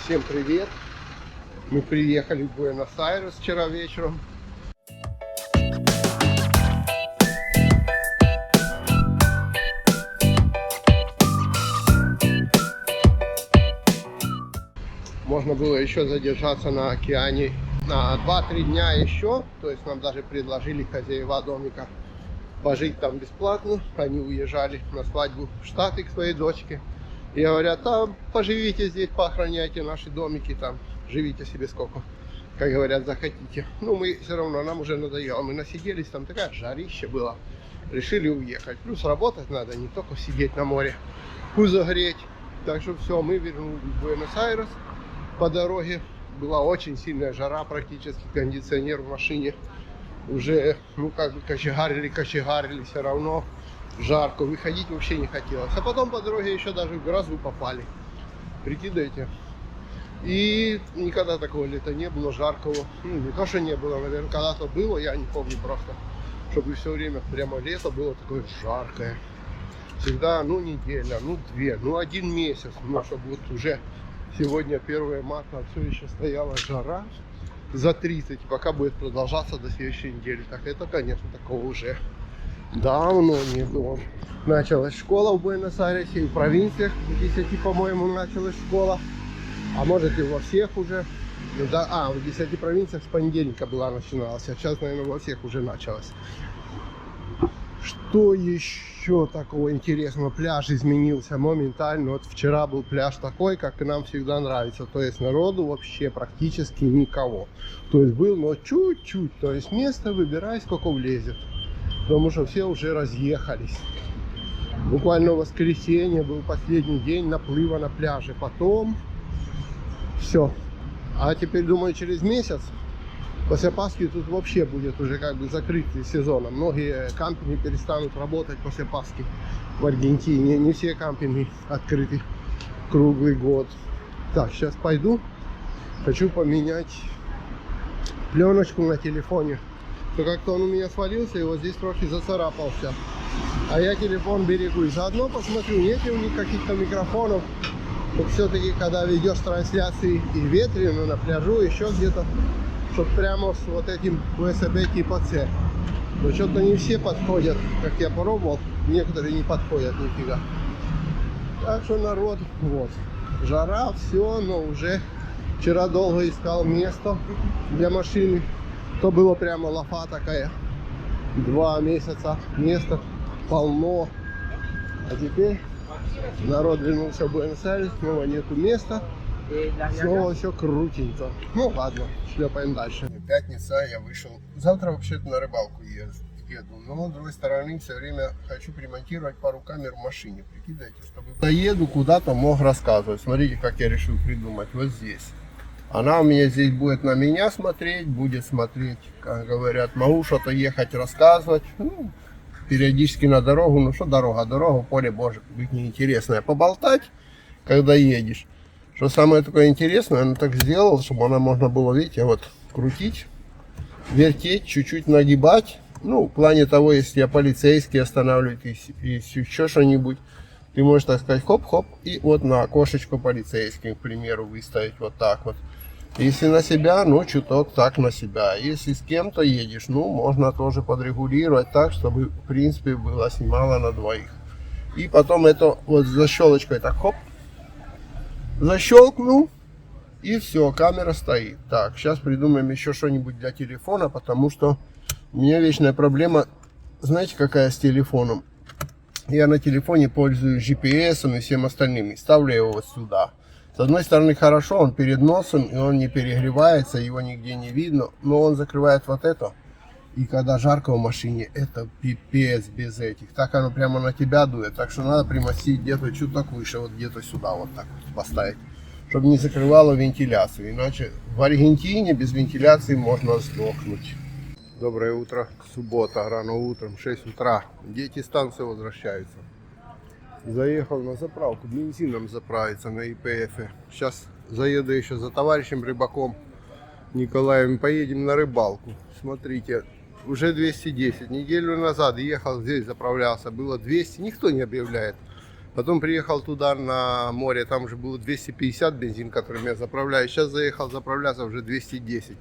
Всем привет! Мы приехали в Буэнос-Айрес вчера вечером. Можно было еще задержаться на океане на 2-3 дня еще. То есть нам даже предложили хозяева домика пожить там бесплатно. Они уезжали на свадьбу в Штаты к своей дочке. И говорят, там поживите здесь, поохраняйте наши домики, там живите себе сколько, как говорят, захотите. Ну, мы все равно, нам уже надоело. Мы насиделись, там такая жарища была. Решили уехать. Плюс работать надо, не только сидеть на море, пузо греть. Так что все, мы вернулись в Буэнос-Айрес. По дороге была очень сильная жара, практически кондиционер в машине уже, ну, как бы кочегарили, все равно жарко, выходить вообще не хотелось. А потом по дороге еще даже в грозу попали. Прикидывайте. И никогда такого лета не было, жаркого. Ну, не то, что не было, наверное, когда-то было, я не помню просто. Чтобы все время прямо лето было такое жаркое. Всегда, ну, неделя, ну, 2, ну, 1 месяц. Ну, чтобы вот уже сегодня 1 марта, все еще стояла жара за 30. Пока будет продолжаться до следующей недели. Так это, конечно, такого уже давно не было. Началась школа в Буэнос-Айресе, и в провинциях в 10, по-моему, началась школа. А может и во всех уже. Да, в 10 провинциях с понедельника была начиналась. А сейчас, наверное, во всех уже началась. Что еще такого интересного? Пляж изменился моментально. Вот вчера был пляж такой, как и нам всегда нравится. То есть народу вообще практически никого. То есть был, но чуть-чуть. То есть место выбирай, сколько влезет. Потому что все уже разъехались. Буквально в воскресенье был последний день наплыва на пляже. Потом все. А теперь, думаю, через месяц, после Пасхи, тут вообще будет уже как бы закрытый сезон. Многие кампинги перестанут работать после Пасхи в Аргентине. Не все кампинги открыты круглый год. Так, сейчас пойду. Хочу поменять пленочку на телефоне. То как-то он у меня свалился и вот здесь трохи зацарапался. А я телефон берегу. И заодно посмотрю, нет ли у них каких-то микрофонов. Вот все-таки, когда ведешь трансляции и ветрено на пляжу, еще где-то, чтобы прямо с вот этим USB типа C. Но что-то не все подходят, как я пробовал. Некоторые не подходят нифига. Так что народ, вот. Жара, все, но уже вчера долго искал место для машины. То было прямо лафа такая. 2 месяца места полно. А теперь народ вернулся в Буэнос-Айрес, снова нету места. Снова все крутенько. Ну ладно, шлепаем дальше. Пятница, я вышел. Завтра вообще-то на рыбалку еду. Но с другой стороны, все время хочу примонтировать пару камер в машине. Прикидывайте, чтобы доеду куда-то, мог рассказывать. Смотрите, как я решил придумать. Вот здесь. Она у меня здесь будет на меня смотреть, будет смотреть, как говорят, могу что-то ехать рассказывать. Ну, периодически на дорогу. Ну что дорога? Дорога, поле боже, быть неинтересное. Поболтать, когда едешь. Что самое такое интересное, она так сделала, чтобы она можно было, видите, вот крутить, вертеть, чуть-чуть нагибать. Ну, в плане того, если я полицейский останавливает и еще что-нибудь, ты можешь, так сказать, хоп-хоп, и вот на окошечко полицейским, к примеру, выставить вот так вот. Если на себя, ну, чуток так на себя. Если с кем-то едешь, ну, можно тоже подрегулировать так, чтобы, в принципе, было снимало на 2. И потом это вот защелочкой так, хоп, защелкнул, и все, камера стоит. Так, сейчас придумаем еще что-нибудь для телефона, потому что у меня вечная проблема, знаете, какая с телефоном? Я на телефоне пользуюсь GPS и всем остальным, и ставлю его вот сюда. С одной стороны хорошо, он перед носом, и он не перегревается, его нигде не видно, но он закрывает вот это. И когда жарко в машине, это пипец без этих. Так оно прямо на тебя дует, так что надо примостить где-то чуток выше, вот где-то сюда вот так вот поставить. Чтобы не закрывало вентиляцию, иначе в Аргентине без вентиляции можно сдохнуть. Доброе утро, суббота, рано утром, 6 утра. Дети с станции возвращаются. Заехал на заправку, бензином заправиться на ИПФ. Сейчас заеду еще за товарищем рыбаком Николаем, поедем на рыбалку. Смотрите, уже 210. Неделю назад ехал здесь, заправлялся, было 200, никто не объявляет. Потом приехал туда на море, там уже было 250 бензин, которым я заправляю. Сейчас заехал заправляться уже 210.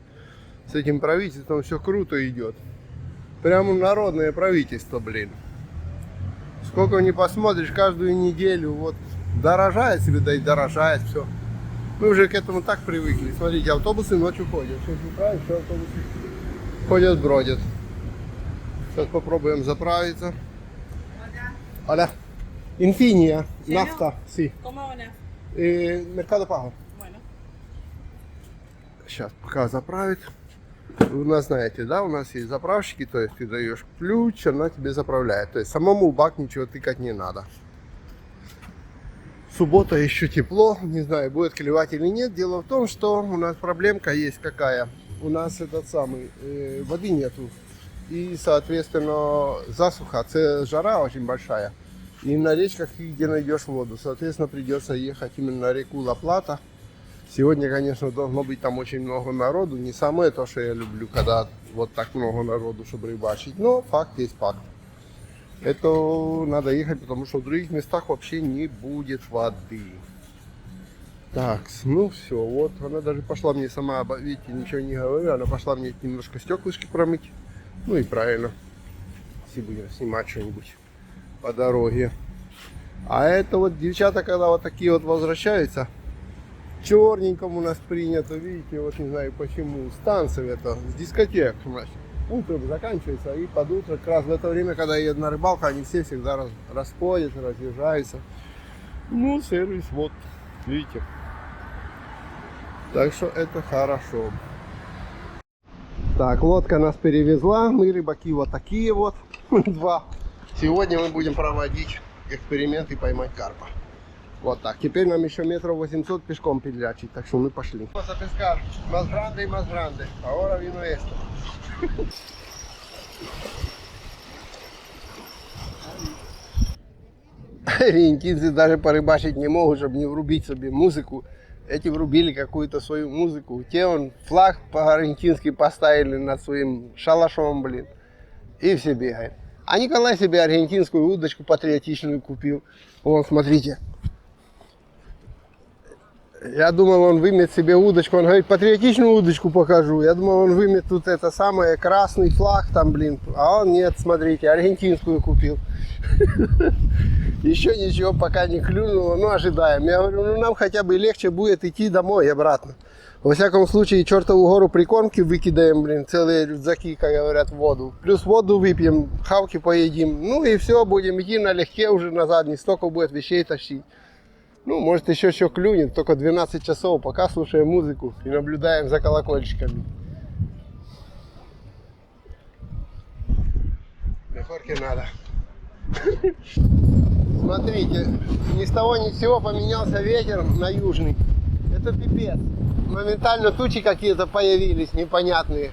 С этим правительством все круто идет. Прямо народное правительство, блин. Сколько не посмотришь, каждую неделю вот дорожает себе, да и дорожает все. Мы уже к этому так привыкли. Смотрите, автобусы ночью ходят. 6 утра еще автобусы ходят, бродят. Сейчас попробуем заправиться. Hola. Infinia, nafta, sí. ¿Cómo van a? Mercado Pago. Bueno. Сейчас пока заправит. У нас, знаете, да, у нас есть заправщики, то есть ты даешь ключ, она тебе заправляет. То есть самому в бак ничего тыкать не надо. Суббота еще тепло, не знаю, будет клевать или нет. Дело в том, что у нас проблемка есть какая. У нас этот самый, воды нету. И, соответственно, засуха, жара очень большая. И на речках, где найдешь воду. Соответственно, придется ехать именно на реку Ла-Плата. Сегодня, конечно, должно быть там очень много народу. Не самое то, что я люблю, когда вот так много народу, чтобы рыбачить. Но факт есть факт. Это надо ехать, потому что в других местах вообще не будет воды. Так, ну все, вот она даже пошла мне сама, видите, ничего не говорю, она пошла мне немножко стеклышки промыть. Ну и правильно, если будем снимать что-нибудь по дороге. А это вот девчата, когда вот такие вот возвращаются, черненьком у нас принято, видите, вот не знаю почему, с танцев это, с дискотек, значит. Утром заканчивается, и под утро, как раз в это время, когда едут на рыбалку, они все всегда расходятся, разъезжаются. Ну, сервис, вот, видите. Так что это хорошо. Так, лодка нас перевезла, мы рыбаки вот такие вот, два. Сегодня мы будем проводить эксперимент и поймать карпа. Вот так. Теперь нам еще метров 800 пешком петлячить, так что мы пошли. Pescar más grande y más grande. Ahora vino esto. Аргентинцы даже порыбачить не могут, чтобы не врубить себе музыку. Эти врубили какую-то свою музыку. Те он флаг по-аргентински поставили над своим шалашом, блин. И все бегают. А Николай себе аргентинскую удочку патриотичную купил. Вот, смотрите. Я думал, он вымет себе удочку. Он говорит, патриотичную удочку покажу. Я думал, он вымет тут это самое, красный флаг там, блин. А он нет, смотрите, аргентинскую купил. Еще ничего пока не клюнуло, но ожидаем. Я говорю, ну нам хотя бы легче будет идти домой и обратно. Во всяком случае, чертову гору прикормки выкидаем, блин, целые рюкзаки, как говорят, в воду. Плюс воду выпьем, хавки поедим. Ну и все, будем идти налегке уже назад, не столько будет вещей тащить. Ну, может еще что клюнет, только 12 часов, пока слушаем музыку и наблюдаем за колокольчиками. Мехорки надо. Смотрите, ни с того ни с сего поменялся ветер на южный. Это пипец. Моментально тучи какие-то появились непонятные.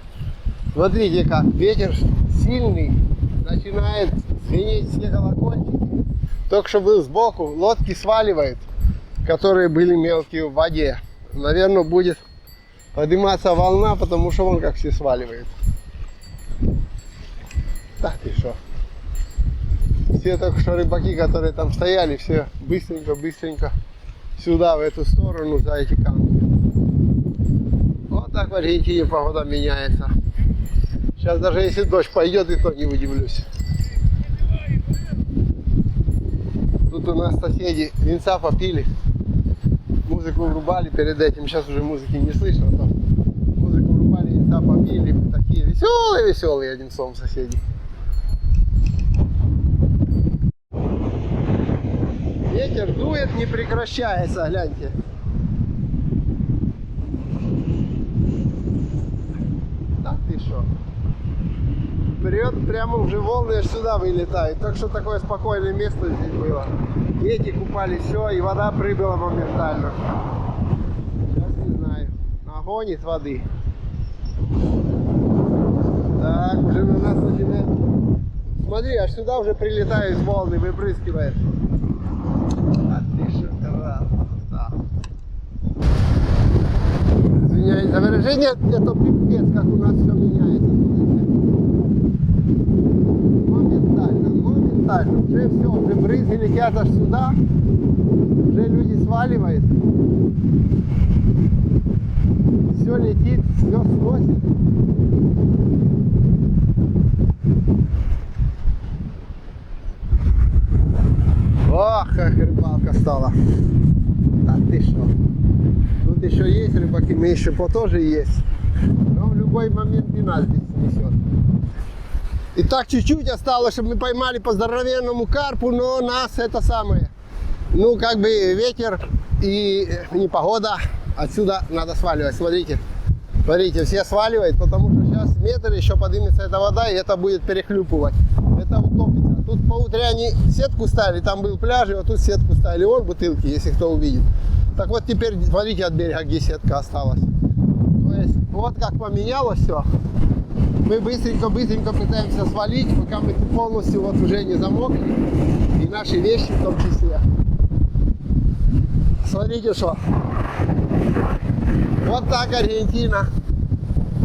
Смотрите как, ветер сильный, начинает звенеть все колокольчики. Только что был сбоку, лодки сваливает, которые были мелкие в воде. Наверное, будет подниматься волна, потому что вон как все сваливает. Так и что. Все только что рыбаки, которые там стояли, все быстренько сюда, в эту сторону, за эти камни. Вот так в Аргентине погода меняется. Сейчас даже если дождь пойдет, и то не удивлюсь. Тут у нас соседи винца попили, музыку врубали перед этим, сейчас уже музыки не слышно, то музыку врубали, винца попили, такие веселые одним словом соседи. Ветер дует, не прекращается, гляньте. Так ты что? Вперед, прямо уже волны аж сюда вылетают. Так что такое спокойное место здесь было. Дети купались, все, и вода прыгала моментально. Сейчас не знаю. Огонь из воды. Так, уже на нас начинает. Смотри, аж сюда уже прилетают волны, выпрыскивает. А ты что, красота. Извиняюсь за выражение, это пипец, как у нас все меняется. Моментально дальше. Уже все, уже брызги летят аж сюда. Уже люди сваливают. Все летит, все сносит. Ох, как рыбалка стала. Да ты что? Тут еще есть рыбаки, мы еще тоже есть. Но в любой момент и нас здесь несет. И так чуть-чуть осталось, чтобы мы поймали по здоровенному карпу, но нас это самое. Ну, как бы ветер и непогода. Отсюда надо сваливать. Смотрите. Смотрите, все сваливают, потому что сейчас метр еще поднимется эта вода, и это будет перехлюпывать. Это утопится. Тут по утряне сетку ставили, там был пляж, и вот тут сетку ставили. Вон бутылки, если кто увидит. Так вот теперь смотрите от берега, где сетка осталась. То есть вот как поменялось все. Мы быстренько пытаемся свалить, пока мы полностью вот уже не замокли. И наши вещи в том числе. Смотрите, что. Вот так Аргентина.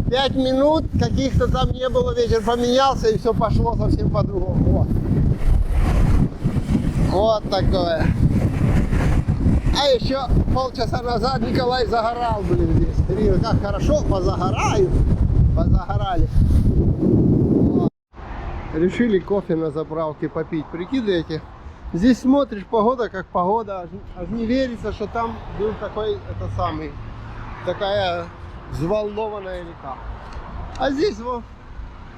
5 минут каких-то там не было, ветер поменялся и все пошло совсем по-другому. Вот такое. А еще полчаса назад Николай загорал, блин, здесь. Смотри, как хорошо позагорают. Позагорали. Вот. Решили кофе на заправке попить. Прикидываете? Здесь смотришь, погода как погода. Аж не верится, что там был такой, это самый, такая взволнованная река. А здесь вот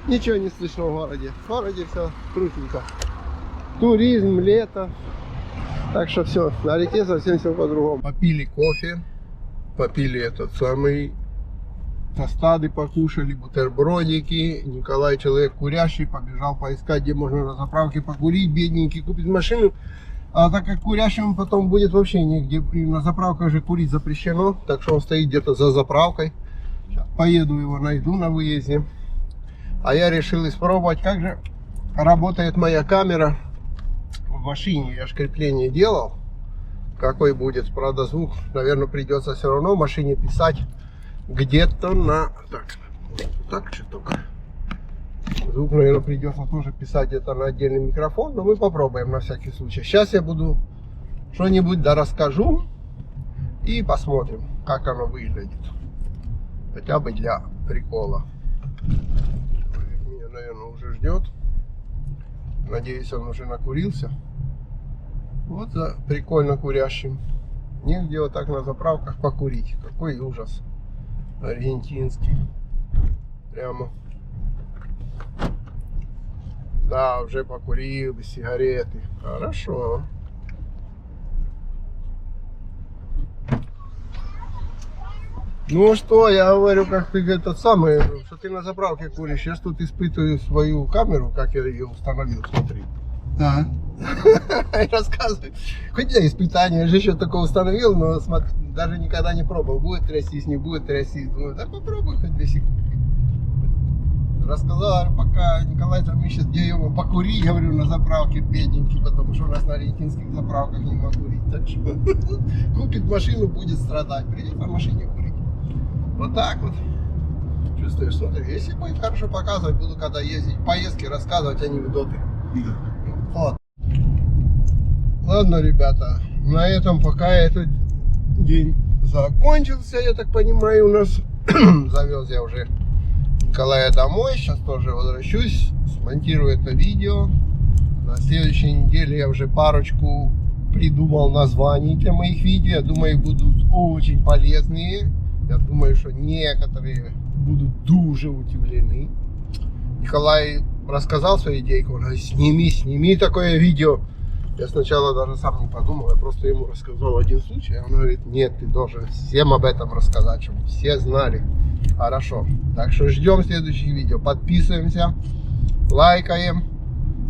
ничего не слышно в городе. В городе все крутенько. Туризм, лето. Так что все, на реке совсем все по-другому. Попили кофе, попили этот самый, тостады покушали, бутербродики. Николай, человек курящий, побежал поискать, где можно на заправке покурить, бедненький, купить машину. А так как курящему потом будет вообще нигде, на заправках же курить запрещено, так что он стоит где-то за заправкой. Сейчас поеду его найду на выезде. А я решил испробовать, как же работает моя камера в машине. Я же крепление делал. Какой будет, правда, звук, наверное, придется все равно в машине писать где-то на... Так что только. Звук, наверное, придется тоже писать где-то на отдельный микрофон, но мы попробуем на всякий случай. Сейчас я буду что-нибудь да расскажу и посмотрим, как оно выглядит. Хотя бы для прикола. Меня, наверное, уже ждет. Надеюсь, он уже накурился. Вот за прикольно курящим. Негде вот так на заправках покурить. Какой ужас. Аргентинский. Прямо. Да, уже покурил без сигареты. Хорошо. Ну что, я говорю, как ты этот самый, что ты на заправке куришь. Я тут испытываю свою камеру, как я ее установил, смотри. Да. Рассказывай. Хоть я испытание же еще такое установил, но даже никогда не пробовал. Будет трястись, не будет трястись. Думаю, да попробуй хоть 2 секунды. Рассказал, пока Николай там ищет, где его покурить, говорю, на заправке бедненький, потому что у нас на аргентинских заправках не покурить. Так что купит машину, будет страдать. Придет на машине курить. Вот так вот. Чувствуешь, смотри, если будет хорошо показывать, буду когда ездить поездки, рассказывать анекдоты. Вот. Ладно, ребята, на этом пока этот день закончился, я так понимаю, у нас. Завез я уже Николая домой, сейчас тоже возвращусь, смонтирую это видео. На следующей неделе я уже парочку придумал названий для моих видео. Я думаю, будут очень полезные. Я думаю, что некоторые будут дуже удивлены. Николай рассказал свою идейку, он говорит, сними такое видео. Я сначала даже сам не подумал, я просто ему рассказал один случай. Он говорит, нет, ты должен всем об этом рассказать, чтобы все знали. Хорошо, так что ждем следующих видео. Подписываемся, лайкаем,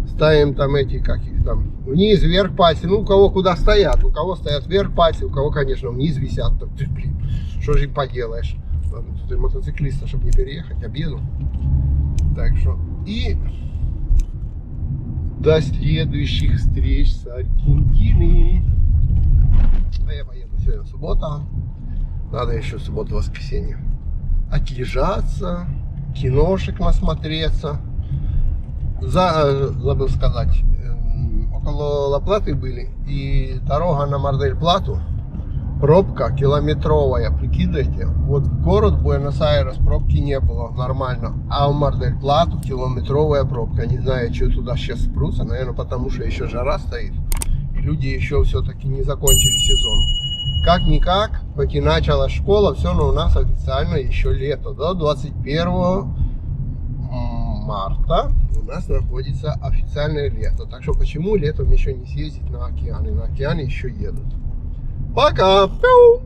ставим там эти, как их там, вниз, вверх пальцы. Ну, у кого куда стоят, у кого стоят вверх пальцы, у кого, конечно, вниз висят. Так, ты, блин, что же им поделаешь? Ладно, тут и мотоциклиста, чтобы не переехать, объеду. Так что, и до следующих встреч с Аргентиной. А я поеду, сегодня суббота. Надо еще субботу-воскресенье отлежаться, киношек насмотреться. Забыл сказать, около Ла-Платы были, и дорога на Мар-дель-Плату, пробка километровая, прикидывайте. Вот в город Буэнос-Айрес пробки не было нормально, а в Мар-дель-Плату километровая пробка. Не знаю, что туда сейчас спрутся, наверное, потому что еще жара стоит, и люди еще все-таки не закончили сезон. Как-никак, хоть и началась школа, все равно у нас официально еще лето, до 21 марта у нас находится официальное лето. Так что почему летом еще не съездить на океан? И на океане еще едут. Пока! Пиу!